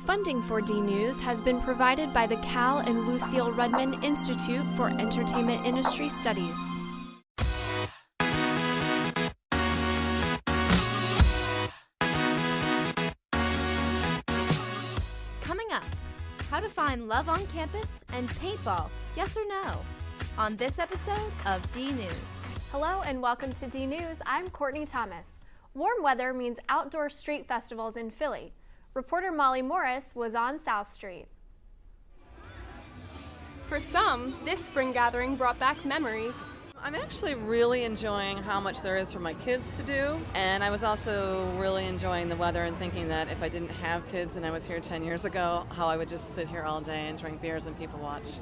Funding for D-News has been provided by the Cal and Lucille Rudman Institute for Entertainment Industry Studies. Coming up, how to find love on campus and paintball, yes or no, on this episode of D-News. Hello and welcome to D-News. I'm Courtney Thomas. Warm weather means outdoor street festivals in Philly. Reporter Molly Morris was on South Street. For some, this spring gathering brought back memories. I'm actually really enjoying how much there is for my kids to do, and I was also really enjoying the weather and thinking that if I didn't have kids and I was here 10 years ago, how I would just sit here all day and drink beers and people watch.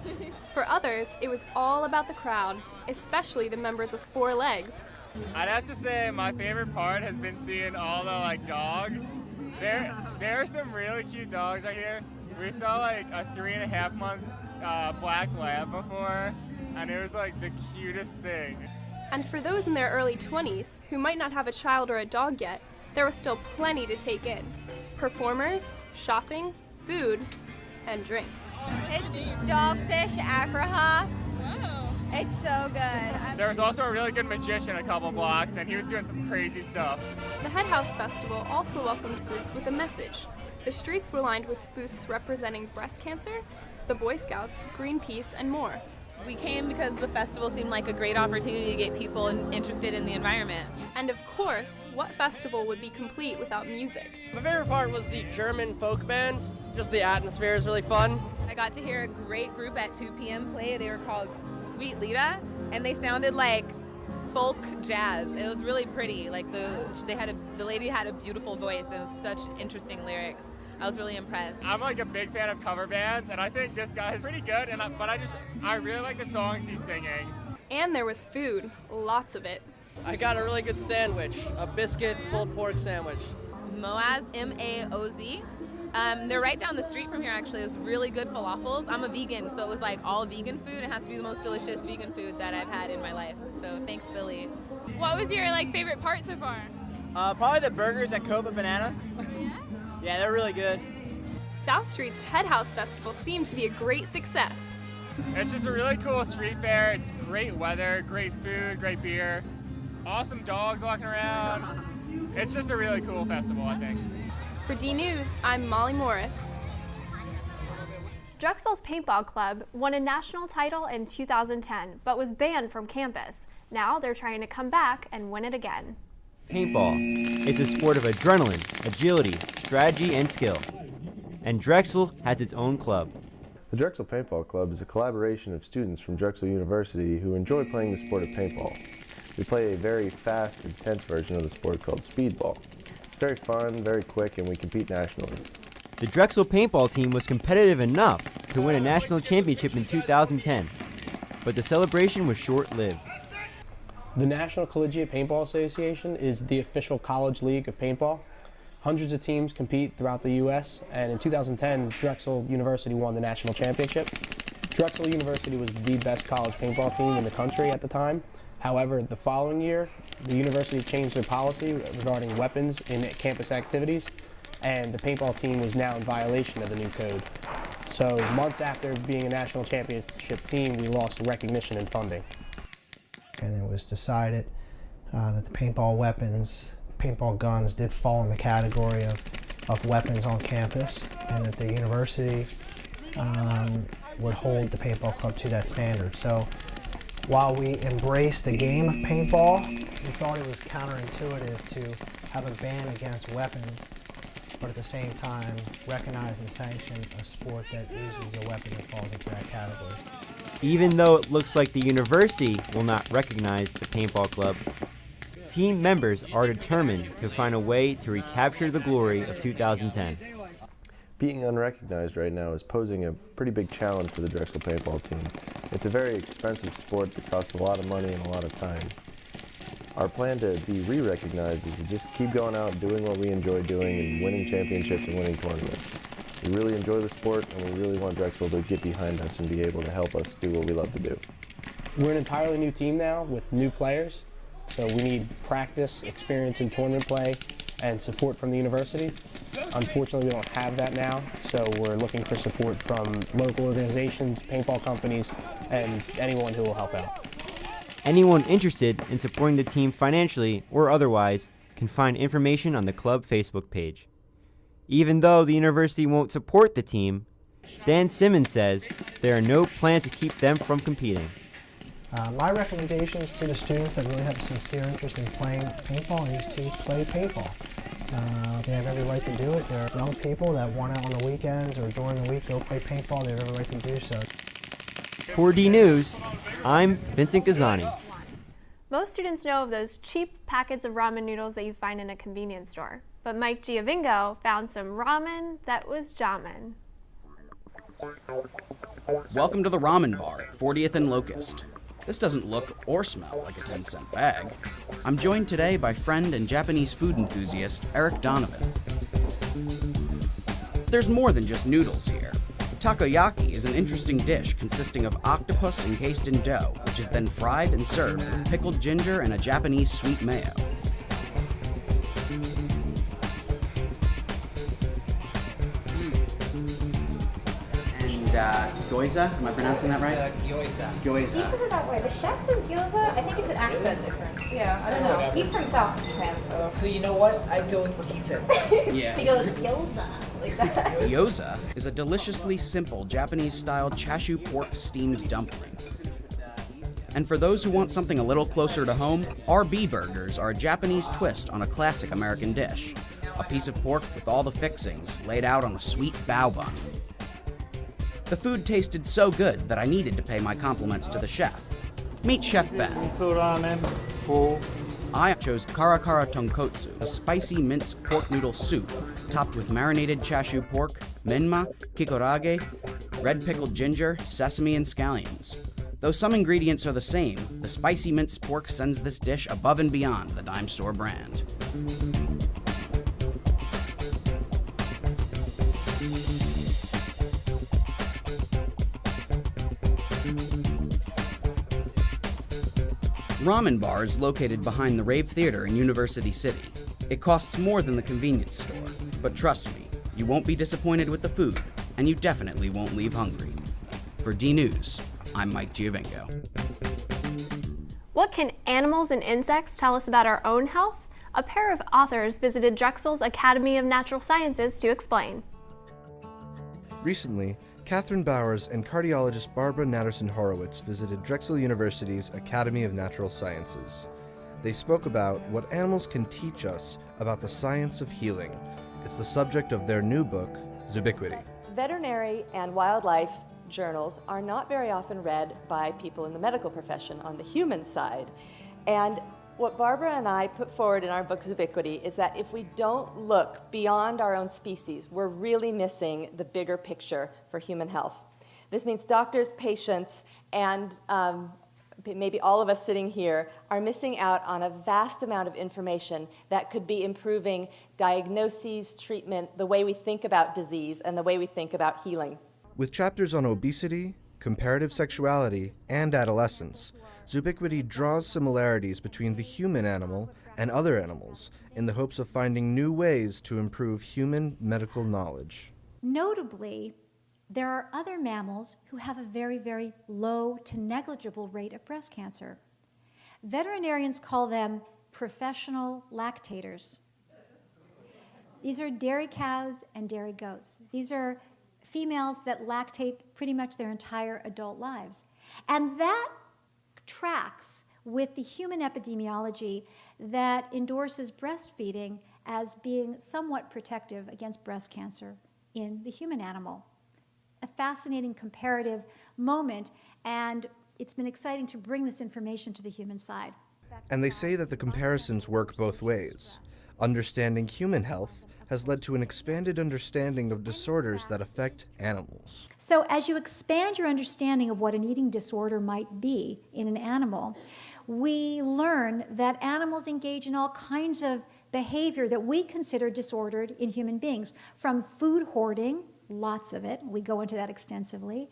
For others, it was all about the crowd, especially the members of Four Legs. I'd have to say my favorite part has been seeing all the dogs. There are some really cute dogs right here. We saw a 3.5-month black lab before, and it was the cutest thing. And for those in their early 20s who might not have a child or a dog yet, there was still plenty to take in. Performers, shopping, food, and drink. It's dogfish acrohop. Wow. It's so good. There was also a really good magician a couple blocks, and he was doing some crazy stuff. The Head House Festival also welcomed groups with a message. The streets were lined with booths representing breast cancer, the Boy Scouts, Greenpeace, and more. We came because the festival seemed like a great opportunity to get people interested in the environment. And of course, what festival would be complete without music? My favorite part was the German folk band. Just the atmosphere is really fun. I got to hear a great group at 2 p.m. play. They were called Sweet Lita, and they sounded like folk jazz. It was really pretty. The lady had a beautiful voice and such interesting lyrics. I was really impressed. I'm a big fan of cover bands, and I think this guy is pretty good. But I really like the songs he's singing. And there was food, lots of it. I got a really good sandwich, a biscuit pulled pork sandwich. Moaz, M-A-O-Z. They're right down the street from here, actually. It was really good falafels. I'm a vegan, so it was all vegan food. It has to be the most delicious vegan food that I've had in my life. So thanks, Philly. What was your favorite part so far? Probably the burgers at Coba Banana. Yeah, they're really good. South Street's Head House Festival seemed to be a great success. It's just a really cool street fair. It's great weather, great food, great beer, awesome dogs walking around. It's just a really cool festival, I think. For D-News, I'm Molly Morris. Drexel's Paintball Club won a national title in 2010, but was banned from campus. Now they're trying to come back and win it again. Paintball. It's a sport of adrenaline, agility, strategy, and skill. And Drexel has its own club. The Drexel Paintball Club is a collaboration of students from Drexel University who enjoy playing the sport of paintball. We play a very fast, intense version of the sport called speedball. It's very fun, very quick, and we compete nationally. The Drexel paintball team was competitive enough to win a national championship in 2010, but the celebration was short-lived. The National Collegiate Paintball Association is the official college league of paintball. Hundreds of teams compete throughout the U.S., and in 2010, Drexel University won the national championship. Drexel University was the best college paintball team in the country at the time. However, the following year, the university changed their policy regarding weapons in campus activities, and the paintball team was now in violation of the new code. So months after being a national championship team, we lost recognition and funding. And it was decided that the paintball guns did fall in the category of weapons on campus, and that the university would hold the paintball club to that standard. So while we embraced the game of paintball, we thought it was counterintuitive to have a ban against weapons, but at the same time recognize and sanction a sport that uses a weapon that falls into that category. Even though it looks like the university will not recognize the paintball club, team members are determined to find a way to recapture the glory of 2010. Being unrecognized right now is posing a pretty big challenge for the Drexel paintball team. It's a very expensive sport that costs a lot of money and a lot of time. Our plan to be re-recognized is to just keep going out and doing what we enjoy doing and winning championships and winning tournaments. We really enjoy the sport, and we really want Drexel to get behind us and be able to help us do what we love to do. We're an entirely new team now with new players, so we need practice, experience in tournament play, and support from the university. Unfortunately, we don't have that now, so we're looking for support from local organizations, paintball companies, and anyone who will help out. Anyone interested in supporting the team financially or otherwise can find information on the club Facebook page. Even though the university won't support the team, Dan Simmons says there are no plans to keep them from competing. My recommendations to the students that really have a sincere interest in playing paintball is to play paintball. They have every right to do it. There are young people that want out on the weekends or during the week go play paintball. They have every right to do so. For DNews, I'm Vincent Gazani. Most students know of those cheap packets of ramen noodles that you find in a convenience store. But Mike Giovingo found some ramen that was jamming. Welcome to the Ramen Bar at 40th and Locust. This doesn't look or smell like a 10-cent bag. I'm joined today by friend and Japanese food enthusiast Eric Donovan. There's more than just noodles here. Takoyaki is an interesting dish consisting of octopus encased in dough, which is then fried and served with pickled ginger and a Japanese sweet mayo. Gyoza? Am I pronouncing that right? Gyoza. Gyoza. He says it that way. The chef says gyoza. I think it's an accent difference. Yeah, I don't know. He's from South Japan, so. So you know what? I'd go with what he says. Yeah. He goes gyoza like that. Gyoza is a deliciously simple Japanese-style chashu pork steamed dumpling. And for those who want something a little closer to home, RB burgers are a Japanese twist on a classic American dish. A piece of pork with all the fixings laid out on a sweet bao bun. The food tasted so good that I needed to pay my compliments to the chef. Meet Chef Ben. I chose karakara tonkotsu, a spicy minced pork noodle soup topped with marinated chashu pork, menma, kikorage, red pickled ginger, sesame, and scallions. Though some ingredients are the same, the spicy minced pork sends this dish above and beyond the dime store brand. Ramen Bar is located behind the Rave Theater in University City. It costs more than the convenience store, but trust me, you won't be disappointed with the food, and you definitely won't leave hungry. For DNews, I'm Mike Giovingo. What can animals and insects tell us about our own health? A pair of authors visited Drexel's Academy of Natural Sciences to explain. Recently, Catherine Bowers and cardiologist Barbara Natterson-Horowitz visited Drexel University's Academy of Natural Sciences. They spoke about what animals can teach us about the science of healing. It's the subject of their new book, Zubiquity. Veterinary and wildlife journals are not very often read by people in the medical profession on the human side. And what Barbara and I put forward in our book Zubiquity is that if we don't look beyond our own species, we're really missing the bigger picture for human health. This means doctors, patients, and maybe all of us sitting here are missing out on a vast amount of information that could be improving diagnoses, treatment, the way we think about disease, and the way we think about healing. With chapters on obesity, comparative sexuality, and adolescence, Zubiquity draws similarities between the human animal and other animals in the hopes of finding new ways to improve human medical knowledge. Notably, there are other mammals who have a very, very low to negligible rate of breast cancer. Veterinarians call them professional lactators. These are dairy cows and dairy goats. These are females that lactate pretty much their entire adult lives. And that tracks with the human epidemiology that endorses breastfeeding as being somewhat protective against breast cancer in the human animal. A fascinating comparative moment, and it's been exciting to bring this information to the human side. And they say that the comparisons work both ways. Understanding human health has led to an expanded understanding of disorders that affect animals. So as you expand your understanding of what an eating disorder might be in an animal, we learn that animals engage in all kinds of behavior that we consider disordered in human beings, from food hoarding, lots of it, we go into that extensively,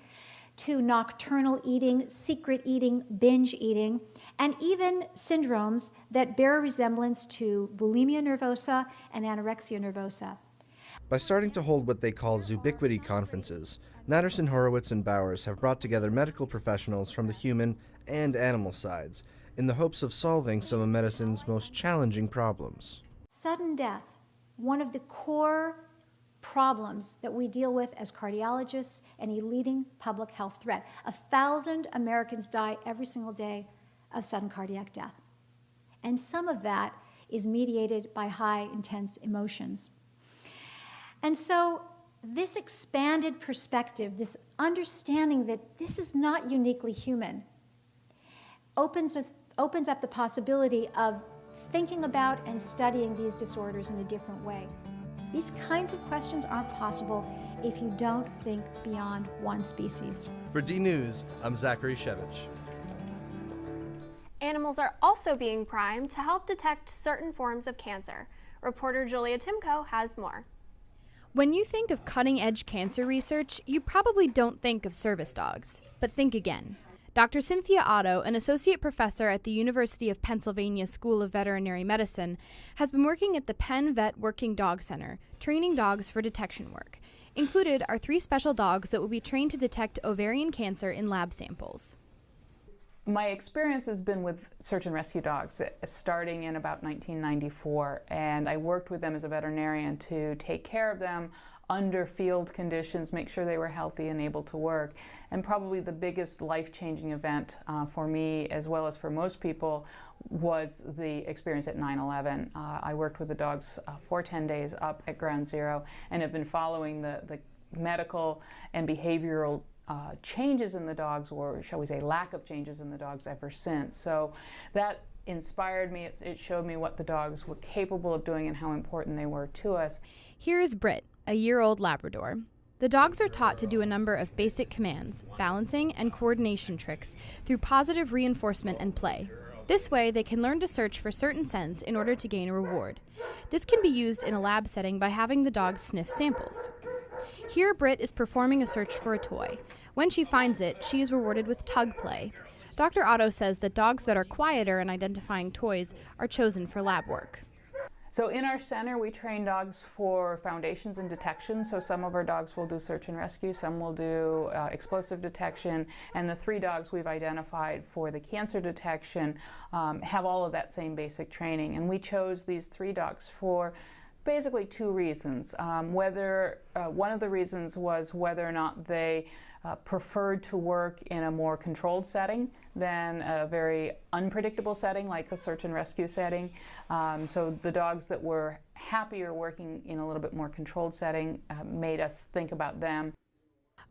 to nocturnal eating, secret eating, binge eating, and even syndromes that bear a resemblance to bulimia nervosa and anorexia nervosa. By starting to hold what they call Zubiquity conferences, Natterson, Horowitz, and Bowers have brought together medical professionals from the human and animal sides in the hopes of solving some of medicine's most challenging problems. Sudden death, one of the core problems that we deal with as cardiologists and a leading public health threat. 1,000 Americans die every single day of sudden cardiac death. And some of that is mediated by high, intense emotions. And so this expanded perspective, this understanding that this is not uniquely human, opens up the possibility of thinking about and studying these disorders in a different way. These kinds of questions aren't possible if you don't think beyond one species. For DNews, I'm Zachary Shevich. Animals are also being primed to help detect certain forms of cancer. Reporter Julia Timko has more. When you think of cutting-edge cancer research, you probably don't think of service dogs. But think again. Dr. Cynthia Otto, an associate professor at the University of Pennsylvania School of Veterinary Medicine, has been working at the Penn Vet Working Dog Center, training dogs for detection work. Included are 3 special dogs that will be trained to detect ovarian cancer in lab samples. My experience has been with search and rescue dogs, starting in about 1994, and I worked with them as a veterinarian to take care of them under field conditions, make sure they were healthy and able to work. And probably the biggest life-changing event for me, as well as for most people, was the experience at 9/11. I worked with the dogs for 10 days up at Ground Zero and have been following the medical and behavioral changes in the dogs, or shall we say lack of changes in the dogs, ever since. So that inspired me. It showed me what the dogs were capable of doing and how important they were to us. Here is Britt, a year-old Labrador. The dogs are taught to do a number of basic commands, balancing and coordination tricks through positive reinforcement and play. This way, they can learn to search for certain scents in order to gain a reward. This can be used in a lab setting by having the dogs sniff samples. Here, Britt is performing a search for a toy. When she finds it, she is rewarded with tug play. Dr. Otto says that dogs that are quieter in identifying toys are chosen for lab work. So in our center, we train dogs for foundations and detection. So some of our dogs will do search and rescue, some will do explosive detection, and the 3 dogs we've identified for the cancer detection have all of that same basic training. And we chose these 3 dogs for basically 2 reasons. One of the reasons was whether or not they preferred to work in a more controlled setting than a very unpredictable setting like a search and rescue setting. So the dogs that were happier working in a little bit more controlled setting made us think about them.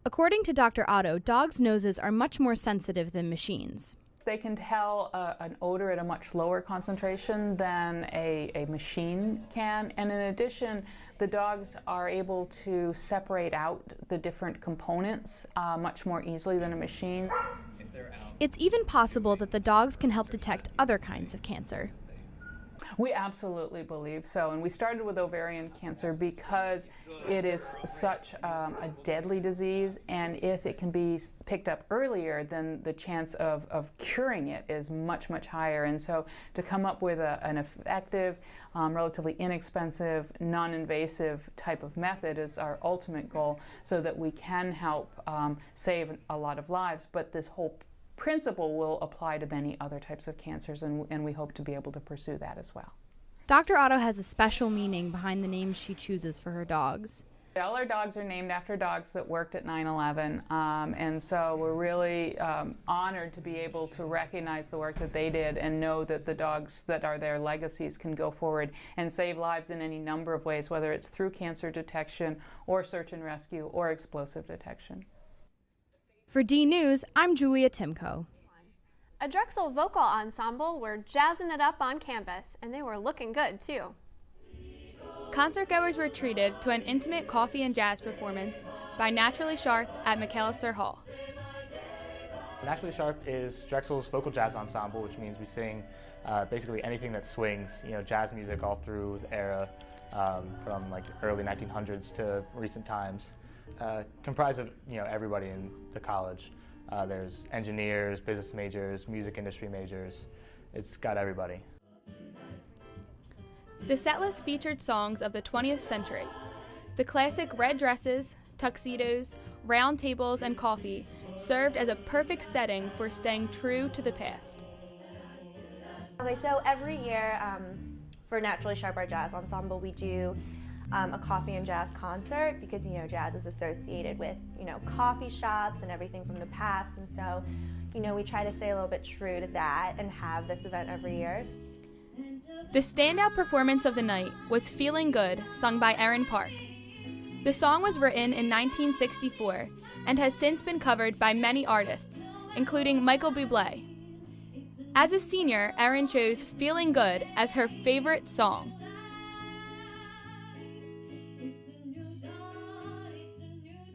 According to Dr. Otto, dogs' noses are much more sensitive than machines. They can tell an odor at a much lower concentration than a machine can, and in addition, the dogs are able to separate out the different components much more easily than a machine. It's even possible that the dogs can help detect other kinds of cancer. We absolutely believe so, and we started with ovarian cancer because it is such a deadly disease, and if it can be picked up earlier, then the chance of curing it is much, much higher. And so to come up with an effective, relatively inexpensive, non-invasive type of method is our ultimate goal, so that we can help save a lot of lives. But this whole principle will apply to many other types of cancers, and we hope to be able to pursue that as well. Dr. Otto has a special meaning behind the names she chooses for her dogs. All our dogs are named after dogs that worked at 9/11, and so we're really honored to be able to recognize the work that they did and know that the dogs that are their legacies can go forward and save lives in any number of ways, whether it's through cancer detection or search and rescue or explosive detection. For DNews, I'm Julia Timko. A Drexel vocal ensemble were jazzing it up on campus, and they were looking good, too. Concertgoers were treated to an intimate coffee and jazz performance by Naturally Sharp at McAllister Hall. Naturally Sharp is Drexel's vocal jazz ensemble, which means we sing basically anything that swings, jazz music all through the era, from like early 1900s to recent times. Comprised of everybody in the college. There's engineers, business majors, music industry majors. It's got everybody. The setlist featured songs of the 20th century. The classic red dresses, tuxedos, round tables, and coffee served as a perfect setting for staying true to the past. Okay, so every year for Naturally Sharp, our jazz ensemble, we do a coffee and jazz concert because, jazz is associated with, coffee shops and everything from the past. And so, we try to stay a little bit true to that and have this event every year. The standout performance of the night was Feeling Good, sung by Erin Park. The song was written in 1964 and has since been covered by many artists, including Michael Bublé. As a senior, Erin chose Feeling Good as her favorite song.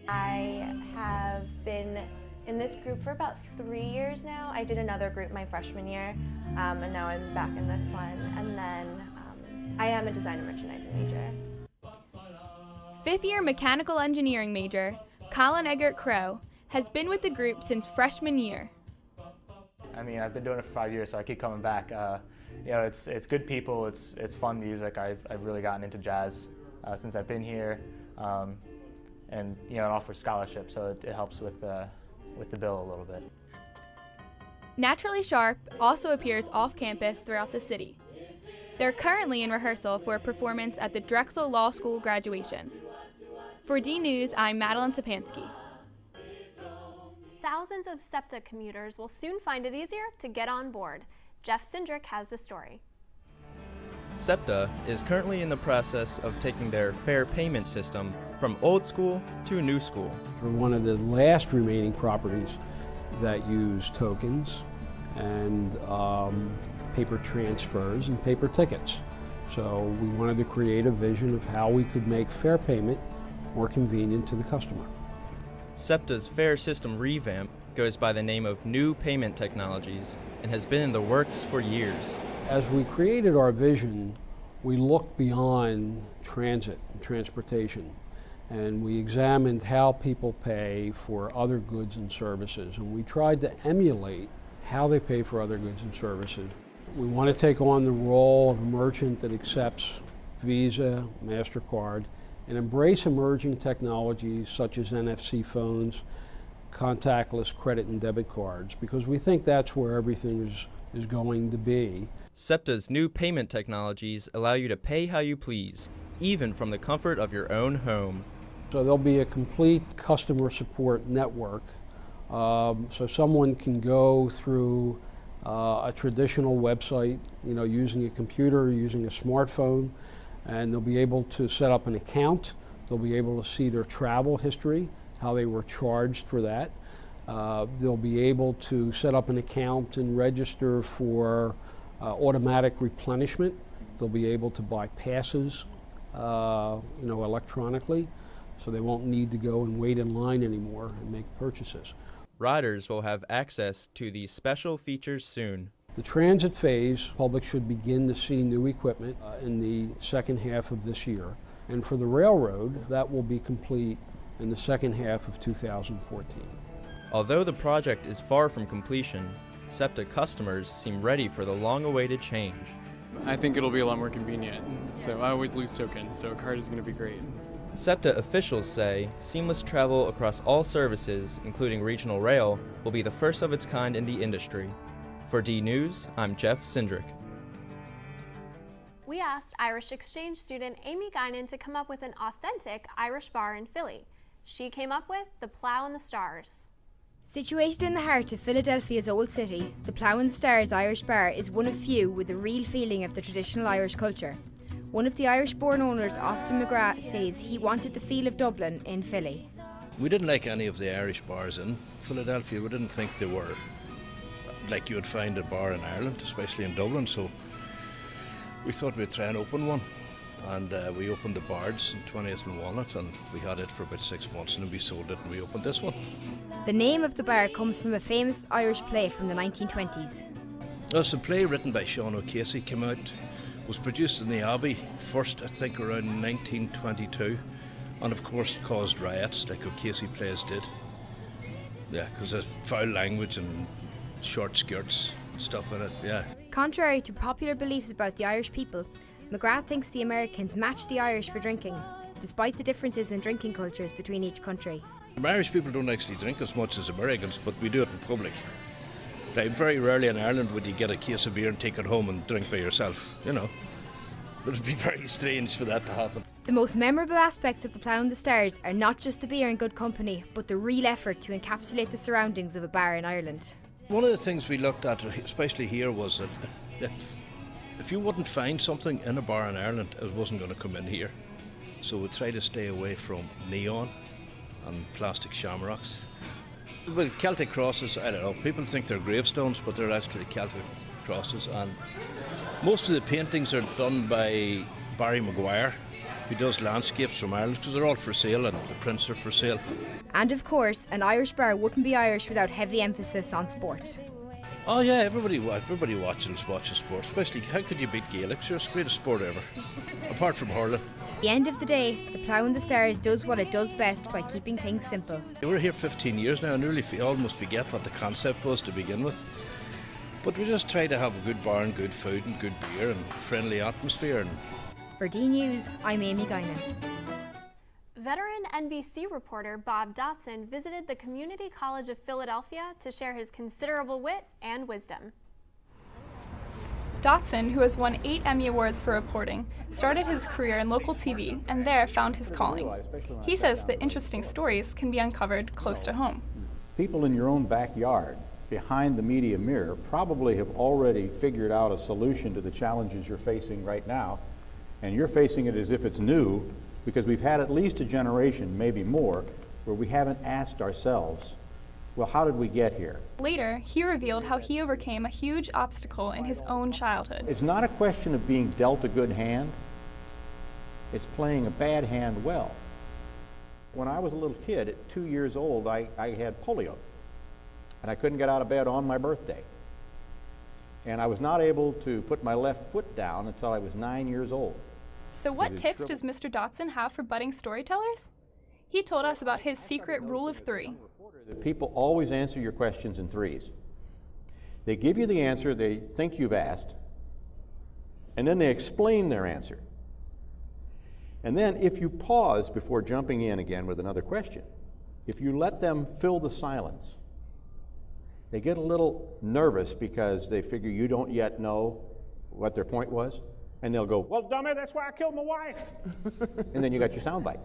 I have been in this group for about 3 years now. I did another group my freshman year, and now I'm back in this one. And then I am a design and merchandising major. Fifth-year mechanical engineering major, Colin Eggert Crow, has been with the group since freshman year. I mean, I've been doing it for 5 years, so I keep coming back. It's good people, it's fun music. I've really gotten into jazz since I've been here, and it offers scholarships, so it helps with the bill a little bit. Naturally Sharp also appears off campus throughout the city. They're currently in rehearsal for a performance at the Drexel Law School graduation. For DNews, I'm Madeline Sapansky. Thousands of SEPTA commuters will soon find it easier to get on board. Jeff Sindrick has the story. SEPTA is currently in the process of taking their fare payment system from old school to new school. We're one of the last remaining properties that use tokens and paper transfers and paper tickets. So we wanted to create a vision of how we could make fare payment more convenient to the customer. SEPTA's fare system revamp goes by the name of New Payment Technologies and has been in the works for years. As we created our vision, we looked beyond transit and transportation, and we examined how people pay for other goods and services, and we tried to emulate how they pay for other goods and services. We want to take on the role of a merchant that accepts Visa, MasterCard, and embrace emerging technologies such as NFC phones, contactless credit and debit cards, because we think that's where everything is going to be. SEPTA's new payment technologies allow you to pay how you please, even from the comfort of your own home. So there'll be a complete customer support network, so someone can go through a traditional website, using a computer or using a smartphone, and they'll be able to set up an account. They'll be able to see their travel history, how they were charged for that. They'll be able to set up an account and register for automatic replenishment. They'll be able to buy passes, electronically, so they won't need to go and wait in line anymore and make purchases. Riders will have access to these special features soon. The transit phase, public should begin to see new equipment in the second half of this year. And for the railroad, that will be complete in the second half of 2014. Although the project is far from completion, SEPTA customers seem ready for the long-awaited change. I think it'll be a lot more convenient, so I always lose tokens, so a card is going to be great. SEPTA officials say seamless travel across all services, including regional rail, will be the first of its kind in the industry. For DNews, I'm Jeff Sindrick. We asked Irish exchange student Amy Guinan to come up with an authentic Irish bar in Philly. She came up with the Plough and the Stars. Situated in the heart of Philadelphia's Old City, the Plough and Stars Irish Bar is one of few with a real feeling of the traditional Irish culture. One of the Irish-born owners, Austin McGrath, says he wanted the feel of Dublin in Philly. We didn't like any of the Irish bars in Philadelphia. We didn't think they were like you would find a bar in Ireland, especially in Dublin, so we thought we'd try and open one. And we opened the Bards in 20th and Walnut, and we had it for about 6 months, and then we sold it and we opened this one. The name of the bar comes from a famous Irish play from the 1920s. It's a play written by Sean O'Casey, came out, was produced in the Abbey, first I think around 1922, and of course caused riots like O'Casey plays did. Yeah, because there's foul language and short skirts and stuff in it, yeah. Contrary to popular beliefs about the Irish people, McGrath thinks the Americans match the Irish for drinking. despite the differences in drinking cultures between each country. Irish people don't actually drink as much as Americans, but we do it in public. Like, very rarely in Ireland would you get a case of beer and take it home and drink by yourself, you know. It would be very strange for that to happen. The most memorable aspects of the Plough and the Stars are not just the beer and good company, but the real effort to encapsulate the surroundings of a bar in Ireland. One of the things we looked at, especially here, was that if you wouldn't find something in a bar in Ireland, it wasn't going to come in here. So we try to stay away from neon and plastic shamrocks. Well, Celtic crosses, I don't know, people think they're gravestones, but they're actually Celtic crosses. And most of the paintings are done by Barry Maguire, who does landscapes from Ireland, because they're all for sale and the prints are for sale. And of course, an Irish bar wouldn't be Irish without heavy emphasis on sport. Oh yeah, everybody watches sport, especially how could you beat Gaelic? Sure, it's the greatest sport ever, apart from hurling. At the end of the day, the Plough and the Stars does what it does best by keeping things simple. We're here 15 years now and nearly almost forget what the concept was to begin with. But we just try to have a good bar and good food and good beer and friendly atmosphere. For DNews, I'm Amy Guinan. Veteran NBC reporter Bob Dotson visited the Community College of Philadelphia to share his considerable wit and wisdom. Dotson, who has won 8 Emmy Awards for reporting, started his career in local TV and there found his calling. He says that interesting stories can be uncovered close to home. People in your own backyard, behind the media mirror, probably have already figured out a solution to the challenges you're facing right now, and you're facing it as if it's new, because we've had at least a generation, maybe more, where we haven't asked ourselves, well, how did we get here? Later, he revealed how he overcame a huge obstacle in his own childhood. It's not a question of being dealt a good hand, it's playing a bad hand well. When I was a little kid, at 2 years old, I had polio, and I couldn't get out of bed on my birthday. And I was not able to put my left foot down until I was 9 years old. So what tips does Mr. Dotson have for budding storytellers? He told us about his secret rule of 3. People always answer your questions in threes. They give you the answer they think you've asked, and then they explain their answer. And then if you pause before jumping in again with another question, if you let them fill the silence, they get a little nervous because they figure you don't yet know what their point was, and they'll go, well, dummy, that's why I killed my wife. And then you got your soundbite.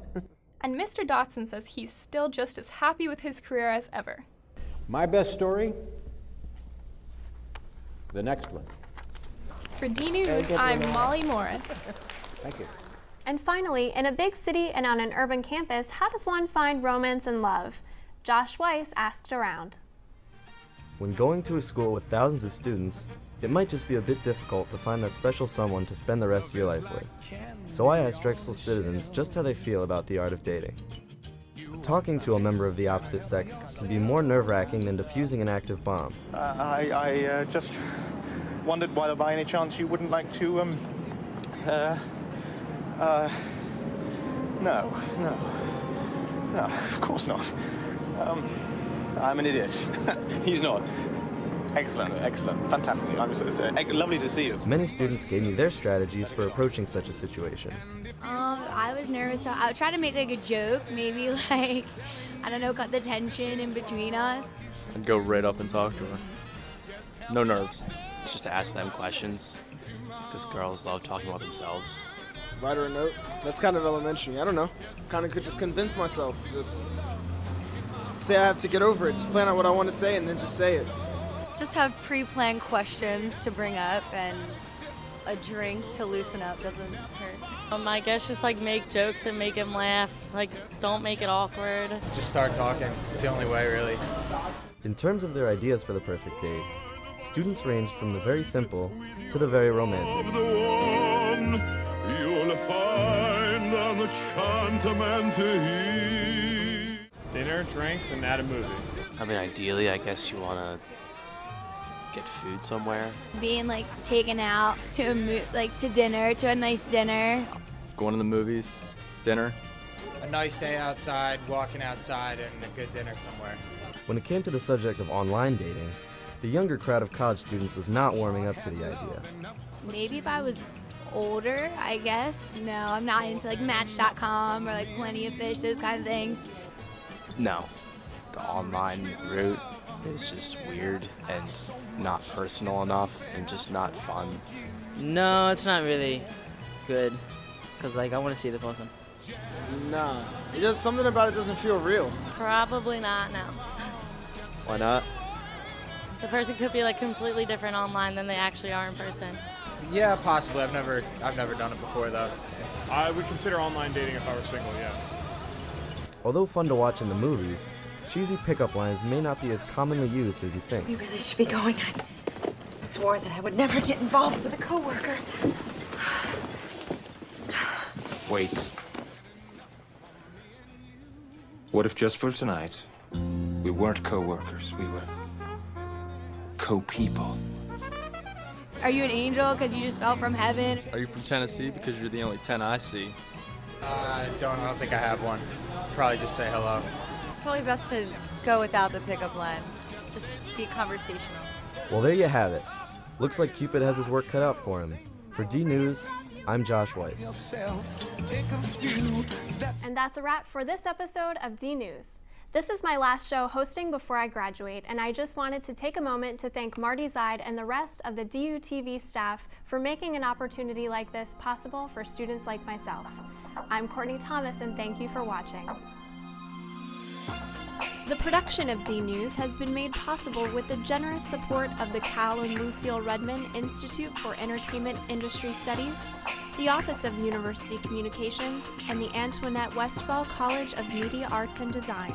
And Mr. Dotson says he's still just as happy with his career as ever. My best story? The next one. For DNews, I'm Molly Morris. Thank you. And finally, in a big city and on an urban campus, how does one find romance and love? Josh Weiss asked around. When going to a school with thousands of students, it might just be a bit difficult to find that special someone to spend the rest of your life with. So I asked Drexel citizens just how they feel about the art of dating. Talking to a member of the opposite sex can be more nerve-wracking than defusing an active bomb. I just wondered whether by any chance you wouldn't like to, no, of course not. I'm an idiot. He's not. Excellent, fantastic. Lovely to see you. Many students gave me their strategies for approaching such a situation. I was nervous, so I would try to make like a joke, maybe like, I don't know, cut the tension in between us. I'd go right up and talk to her. No nerves. Just to ask them questions, because girls love talking about themselves. Write her a note. That's kind of elementary. I don't know. Kind of could just convince myself. Just say I have to get over it. Just plan out what I want to say and then just say it. Just have pre-planned questions to bring up and a drink to loosen up doesn't hurt. I guess just like make jokes and make him laugh. Like, don't make it awkward. Just start talking. It's the only way, really. In terms of their ideas for the perfect date, students ranged from the very simple to the very romantic. You'll find on the Chantamanti. Dinner, drinks, and at a movie. I mean, ideally, I guess you want to get food somewhere. Being like taken out to to dinner, to a nice dinner. Going to the movies, dinner. A nice day outside, walking outside, and a good dinner somewhere. When it came to the subject of online dating, the younger crowd of college students was not warming up to the idea. Maybe if I was older, I guess. No, I'm not into like Match.com or like Plenty of Fish, those kind of things. No, the online route is just weird and not personal enough and just not fun. No, it's not really good, because like I want to see the person. Nah, it just something about it doesn't feel real. Probably not, no. Why not? The person could be like completely different online than they actually are in person. Yeah, possibly. I've never done it before though. I would consider online dating if I were single, yes. Although fun to watch in the movies, cheesy pickup lines may not be as commonly used as you think. We really should be going. I swore that I would never get involved with a coworker. Wait. What if just for tonight, we weren't co-workers, we were co-people? Are you an angel because you just fell from heaven? Are you from Tennessee? Because you're the only 10 I see. I don't think I have one. Probably just say hello. It's probably best to go without the pickup line. Just be conversational. Well, there you have it. Looks like Cupid has his work cut out for him. For D-News, I'm Josh Weiss. And that's a wrap for this episode of D-News. This is my last show hosting before I graduate, and I just wanted to take a moment to thank Marty Zide and the rest of the DUTV staff for making an opportunity like this possible for students like myself. I'm Courtney Thomas, and thank you for watching. The production of D-News has been made possible with the generous support of the Cal and Lucille Redmond Institute for Entertainment Industry Studies, the Office of University Communications, and the Antoinette Westfall College of Media Arts and Design.